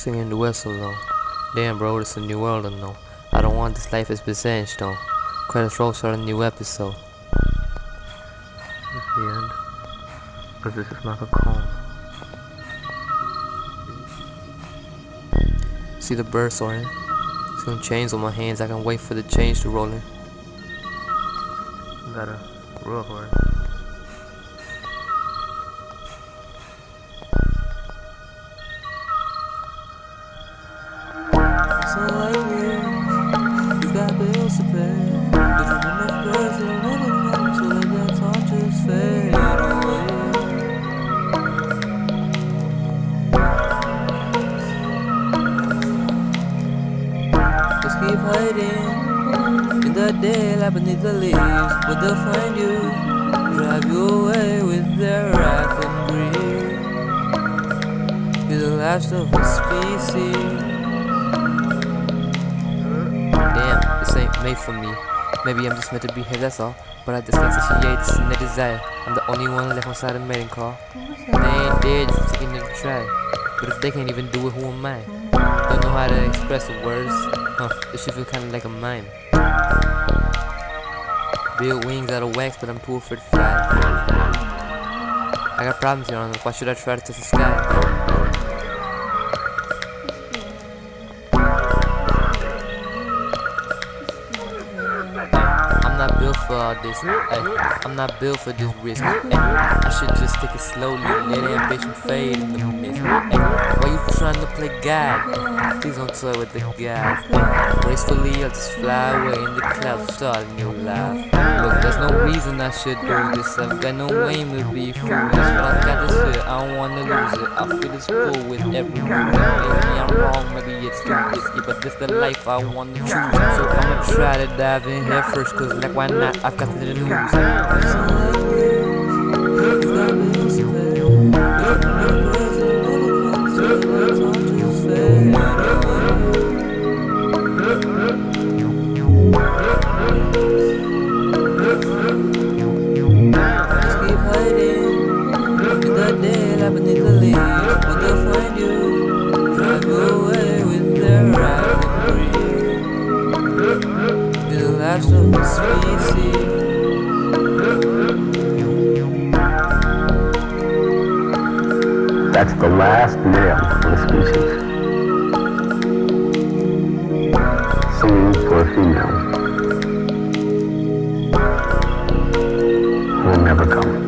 Singing the whistle though. Damn bro, it's a new world or no. I don't want this life as besieged though. Credits roll, start a new episode. It's the end. Cause this is not a call. See the bird soaring? Seeing chains on my hands, I can wait for the change to roll in. Got a real horse. So like me, you got bills to pay. But you enough birds that'll never come to let that torches fade away. Just keep hiding in the daylight beneath the leaves, but they'll find you, drive you away with their wrath and greed. You're the last of a species. Damn, this ain't made for me. Maybe I'm just meant to be here, that's all. But I just can't satiate this in their desire. I'm the only one left inside a mating call. They ain't there, just taking it to try. But if they can't even do it, who am I? Don't know how to express the words. This shit feel kinda like a mime. Build wings out of wax, but I'm too afraid to fly. I got problems here on them, why should I try to touch the sky? I'm not built for all this, I'm not built for this risk, I should just take it slowly, let ambition fade in the mist, why you trying to play God? Please don't toy with the guys, gracefully I'll just fly away in the clouds, start a new life. Look, there's no reason I should do this, I've got no aim to be foolish, but I got this fear, I don't wanna lose it, I feel this pull with every move. Maybe I'm wrong, maybe it's too risky, but this the life I wanna choose, so I'ma try to dive in here first, cause like why not, I've got the news. Just keep hiding in the daylight beneath the leaves, but they'll find you, drive you away with their wrath and greed. You're the last of the species. That's the last male of the species. Singing for a female who will never come.